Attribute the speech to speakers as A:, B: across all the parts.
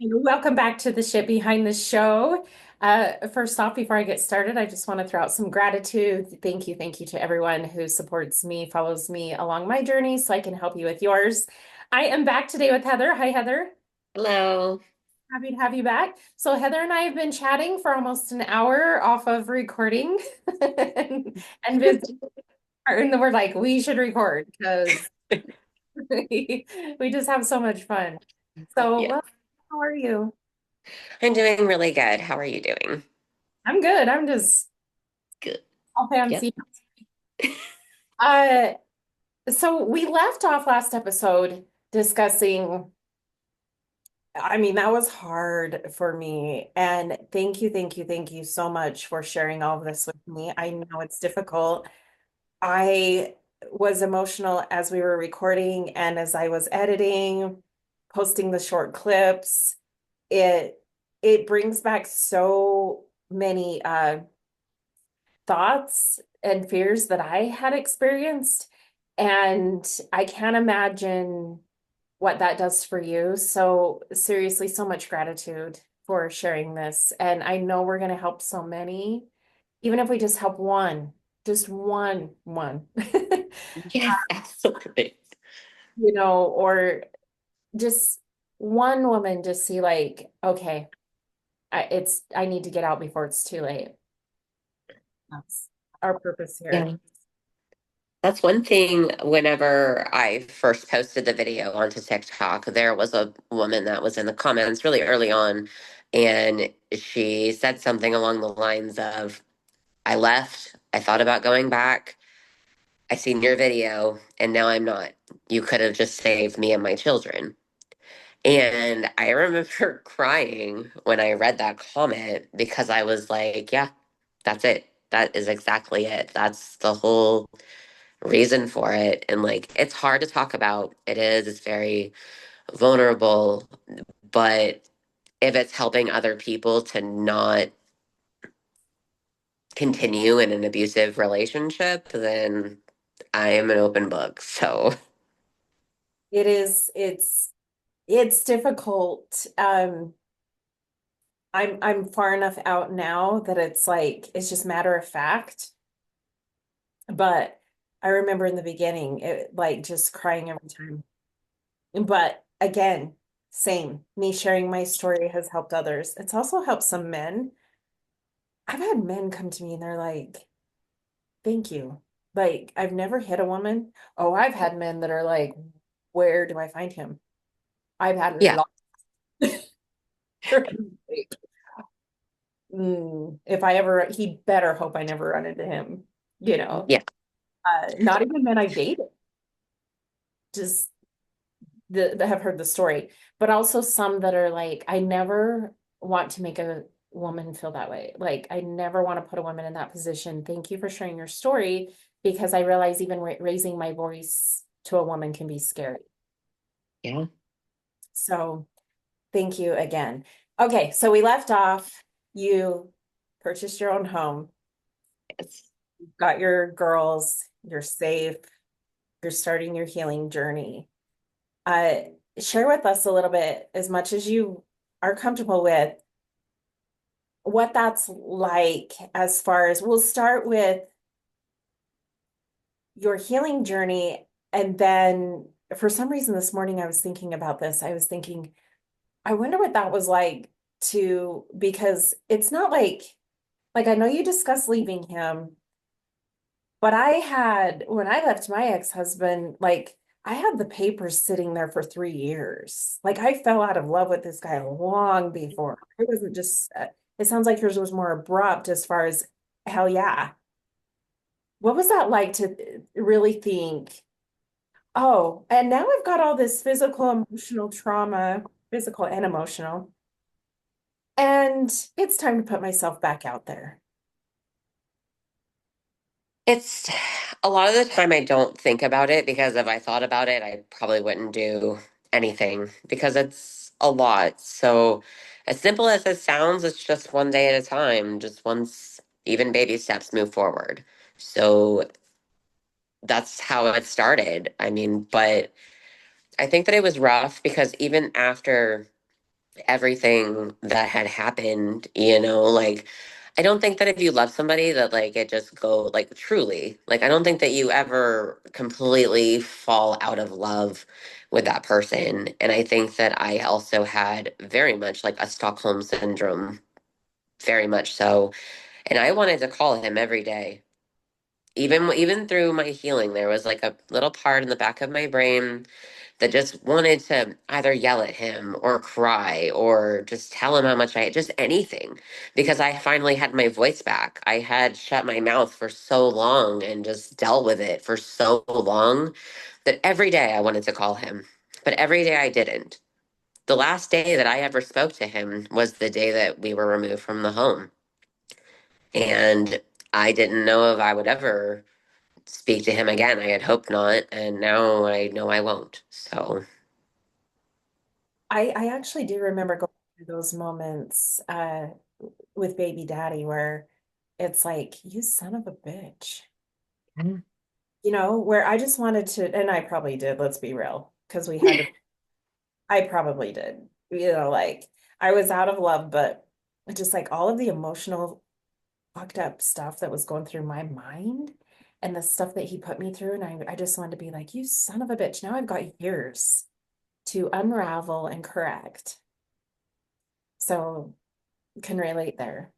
A: Welcome back to the Shit Behind the Show. First off, before I get started, I just want to throw out some gratitude. Thank you to everyone who supports me, follows me along my journey so I can help you with yours. I am back today with Heather. Hi, Heather.
B: Hello.
A: Happy to have you back. So, Heather and I have been chatting for almost an hour off of recording and been, and we're like, we should record because we just have so much fun. So,
B: Yeah,
A: well, how are you?
B: I'm doing really good. How are you doing?
A: I'm good. I'm just
B: Good.
A: all
B: Yep.
A: fancy. Uh, so we left off last episode discussing, I mean, that was hard for me. And thank you so much for sharing all of this with me. I know it's difficult. I was emotional as we were recording and as I was editing, posting the short clips. It it brings back so many thoughts and fears that I had experienced. And I can't imagine what that does for you. So, seriously, so much gratitude for sharing this. And I know we're going to help so many, even if we just help one, just one.
B: Yes, absolutely.
A: Or just one woman just see like, okay, I need to get out before it's too late. That's our purpose here.
B: Yeah. That's one thing. Whenever I first posted the video onto TikTok, there was a woman that was in the comments really early on, and she said something along the lines of, I left, I thought about going back, I seen your video, and now I'm not. You could have just saved me and my children. And I remember crying when I read that comment because I was like, yeah, that's it. That is exactly it. That's the whole reason for it. And like, it's hard to talk about. It's very vulnerable. But if it's helping other people to not continue in an abusive relationship, then I am an open book. So,
A: It's difficult. I'm far enough out now that it's like it's just matter of fact. But I remember in the beginning, it like just crying every time. But again, same. Me sharing my story has helped others. It's also helped some men. I've had men come to me and they're like, "Thank you." Like I've never hit a woman. Oh, I've had men that are like, "Where do I find him?" I've had
B: yeah,
A: lots. If I ever, he better hope I never run into him, you know.
B: yeah.
A: Not even men I dated, just that have heard the story, but also some that are like, I never want to make a woman feel that way. Like, I never want to put a woman in that position. Thank you for sharing your story because I realize even raising my voice to a woman can be scary.
B: Yeah.
A: So, thank you again. Okay, so we left off. You purchased your own home,
B: It's
A: got your girls, you're safe, you're starting your healing journey. Uh, Share with us a little bit, as much as you are comfortable with, what that's like as far as we'll start with your healing journey. And then for some reason this morning I was thinking about this. I was thinking, I wonder what that was like to, because it's not like I know you discussed leaving him. But I had, when I left my ex-husband, like I had the papers sitting there for 3 years. Like I fell out of love with this guy long before. It wasn't just, it sounds like yours was more abrupt as far as hell yeah. What was that like to really think, oh, and now I've got all this physical, emotional trauma, physical and emotional, and it's time to put myself back out there.
B: It's a lot of the time I don't think about it because if I thought about it, I probably wouldn't do anything because it's a lot. So, as simple as it sounds, it's just one day at a time, just once, even baby steps move forward. So, that's how it started. I mean, but I think that it was rough because even after everything that had happened, you know, like I don't think that if you love somebody that like it just go like truly, like I don't think that you ever completely fall out of love with that person. And I think that I also had very much like a Stockholm syndrome, very much so. And I wanted to call him every day. Even through my healing, there was like a little part in the back of my brain that just wanted to either yell at him or cry or just tell him how much just anything, because I finally had my voice back. I had shut my mouth for so long and just dealt with it for so long that every day I wanted to call him, but every day I didn't. The last day that I ever spoke to him was the day that we were removed from the home. And I didn't know if I would ever speak to him again. I had hoped not, and now I know I won't. So
A: I actually do remember going through those moments with baby daddy where it's like, you son of a bitch.
B: mm,
A: You know, where I just wanted to, and I probably did, let's be real, because we had to, I probably did. You know, like I was out of love, but just like all of the emotional fucked up stuff that was going through my mind and the stuff that he put me through. And I just wanted to be like, you son of a bitch. Now I've got years to unravel and correct. So can relate there.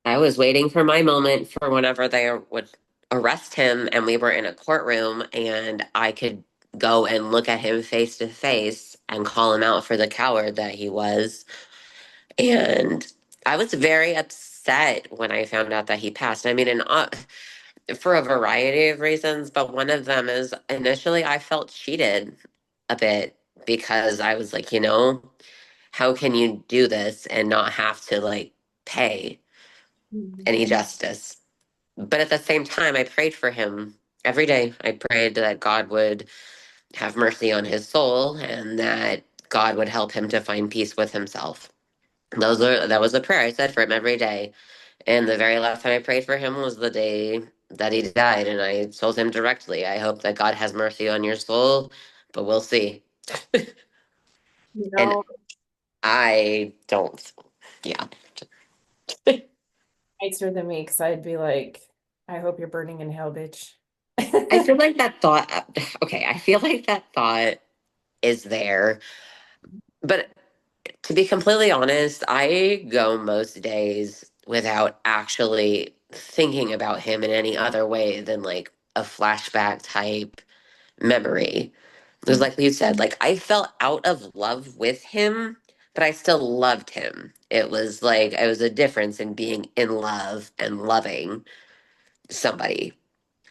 B: I was waiting for my moment for whenever they would arrest him and we were in a courtroom and I could go and look at him face to face and call him out for the coward that he was. And I was very upset when I found out that he passed. I mean, and for a variety of reasons, but one of them is initially I felt cheated a bit because I was like, how can you do this and not have to like pay
A: Mhm.
B: any justice? But at the same time, I prayed for him every day. I prayed that God would have mercy on his soul and that God would help him to find peace with himself. That was a prayer I said for him every day. And the very last time I prayed for him was the day that he died. And I told him directly, I hope that God has mercy on your soul, but we'll see.
A: You
B: And
A: know,
B: I don't, yeah.
A: nicer than me because I'd be like, I hope you're burning in hell, bitch.
B: I feel like that thought, okay, I feel like that thought is there. But to be completely honest, I go most days without actually thinking about him in any other way than like a flashback type memory. It was like you said, like I felt out of love with him, but I still loved him. It was like it was a difference in being in love and loving somebody.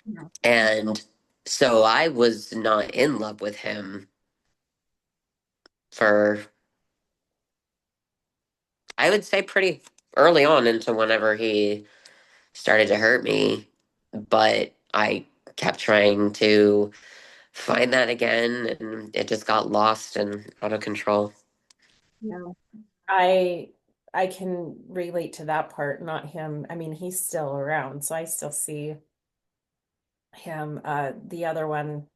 A: Yeah.
B: And so I was not in love with him for, I would say, pretty early on into whenever he started to hurt me. But I kept trying to find that again, and it just got lost and out of control.
A: Yeah. I I can relate to that part, not him. I mean, he's still around, so I still see him. The other one,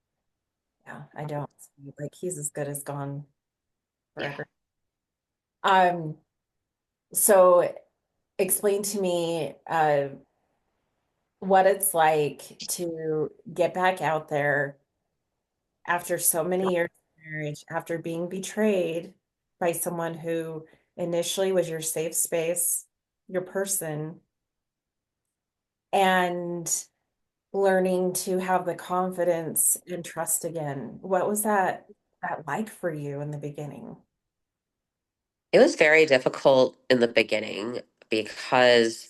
A: yeah, I don't. Like he's as good as gone
B: Yeah.
A: forever. Um, so explain to me what it's like to get back out there after so many years of marriage, after being betrayed by someone who initially was your safe space, your person, and learning to have the confidence and trust again. What was that like for you in the beginning?
B: It was very difficult in the beginning because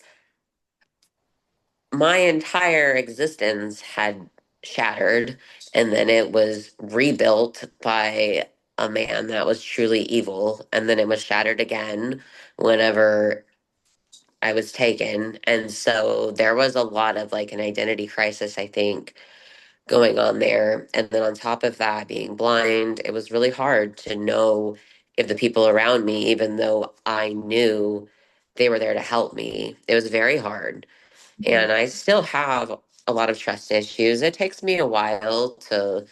B: my entire existence had shattered and then it was rebuilt by a man that was truly evil. And then it was shattered again whenever I was taken. And so there was a lot of like an identity crisis, I think, going on there. And then on top of that, being blind, it was really hard to know if the people around me, even though I knew they were there to help me, it was very hard.
A: Mhm.
B: And I still have a lot of trust issues. It takes me a while to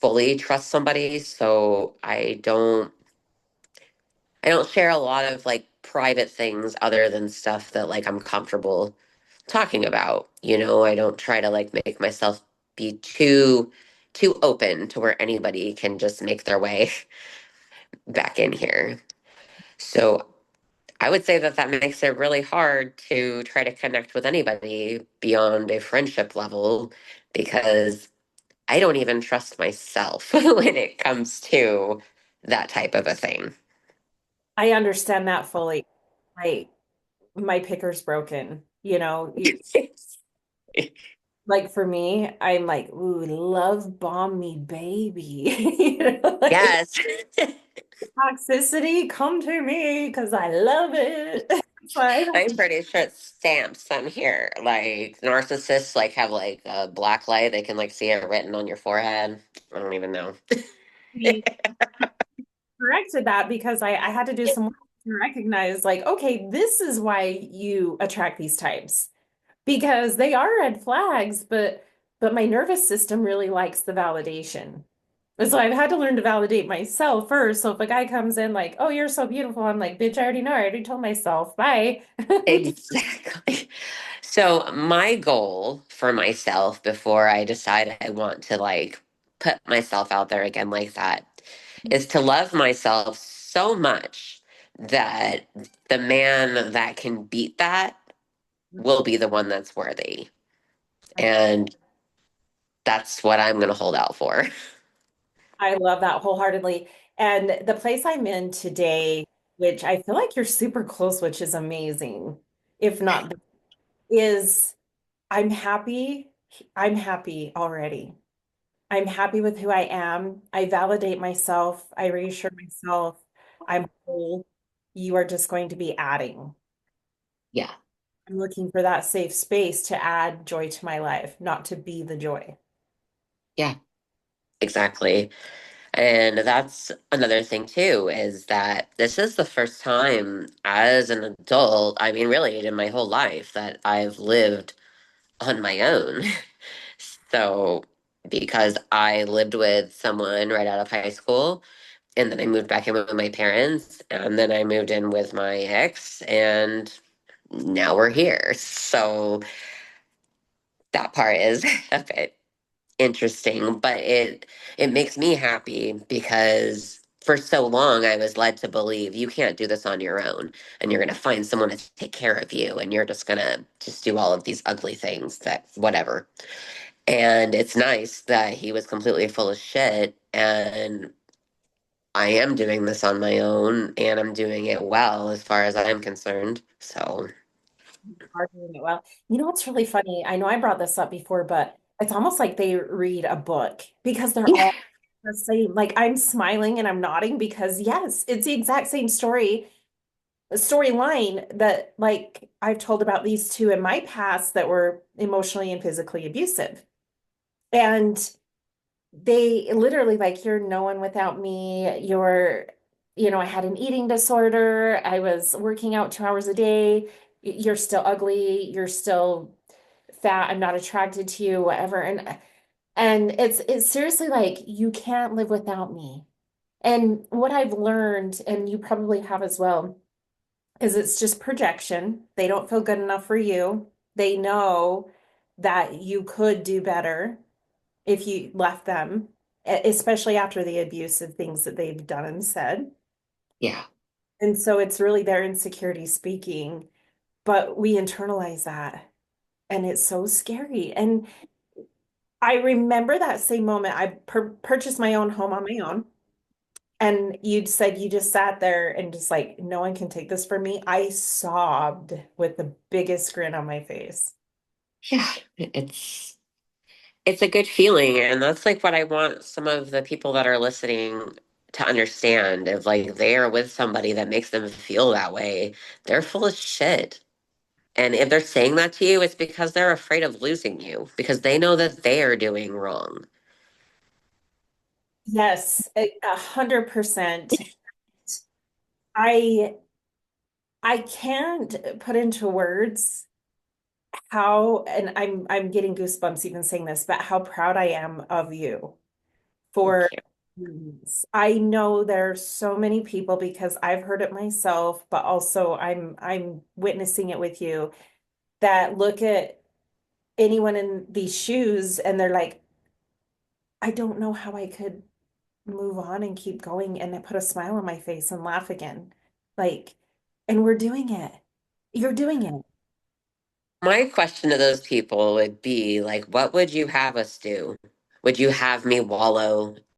B: fully trust somebody. So I don't, I don't share a lot of like private things other than stuff that like I'm comfortable talking about. I don't try to like make myself be too open to where anybody can just make their way back in here. So I would say that that makes it really hard to try to connect with anybody beyond a friendship level because I don't even trust myself when it comes to that type of a thing.
A: I understand that fully. I my picker's broken, like for me, I'm like, ooh, love bomb me, baby. Like
B: Yes.
A: toxicity, come to me because I love it. So I don't,
B: I'm pretty sure it's stamps on here. Like narcissists like have like a black light. They can like see it written on your forehead. I don't even know.
A: be corrected that because I had to do some work to recognize, like, okay, this is why you attract these types because they are red flags, but my nervous system really likes the validation. And so I've had to learn to validate myself first. So if a guy comes in like, "Oh, you're so beautiful," I'm like, "Bitch, I already know. I already told myself. Bye."
B: Exactly. So my goal for myself before I decide I want to like put myself out there again like that is to love myself so much that the man that can beat that will be the one that's worthy. And that's what I'm going to hold out for.
A: I love that wholeheartedly. And the place I'm in today, which I feel like you're super close, which is amazing, if not, is I'm happy. I'm happy already. I'm happy with who I am. I validate myself. I reassure myself I'm whole. You are just going to be adding.
B: Yeah.
A: I'm looking for that safe space to add joy to my life, not to be the joy.
B: Yeah, exactly. And that's another thing too, is that this is the first time as an adult, I mean, really in my whole life, that I've lived on my own. So, because I lived with someone right out of high school, and then I moved back in with my parents, and then I moved in with my ex, and now we're here. So, that part is a bit interesting, but it makes me happy because for so long I was led to believe you can't do this on your own and you're going to find someone to take care of you and you're just going to just do all of these ugly things that whatever. And it's nice that he was completely full of shit and I am doing this on my own and I'm doing it well as far as I'm concerned. So,
A: Are doing it well. You know what's really funny? I know I brought this up before, but it's almost like they read a book because they're
B: yeah,
A: all the same. Like I'm smiling and I'm nodding because yes, it's the exact same storyline that like I've told about these two in my past that were emotionally and physically abusive. And they literally like, you're no one without me. I had an eating disorder. I was working out 2 hours a day. You're still ugly. You're still fat. I'm not attracted to you, whatever. And it's seriously like you can't live without me. And what I've learned, and you probably have as well, is it's just projection. They don't feel good enough for you. They know that you could do better if you left them, especially after the abusive things that they've done and said.
B: yeah,
A: And so it's really their insecurity speaking, but we internalize that and it's so scary. And I remember that same moment. I purchased my own home on my own. And you said you just sat there and just like, no one can take this from me. I sobbed with the biggest grin on my face.
B: yeah. It's a good feeling, and that's like what I want some of the people that are listening to understand. If like they are with somebody that makes them feel that way, they're full of shit. And if they're saying that to you, it's because they're afraid of losing you because they know that they are doing wrong.
A: Yes, 100%. I I can't put into words how, and I'm getting goosebumps even saying this, but how proud I am of you
B: Thank
A: for
B: you.
A: Yes. I know there's so many people because I've heard it myself, but also I'm witnessing it with you that look at anyone in these shoes and they're like, I don't know how I could move on and keep going and put a smile on my face and laugh again. Like, and we're doing it. You're doing it.
B: My question to those people would be like, what would you have us do? Would you have me wallow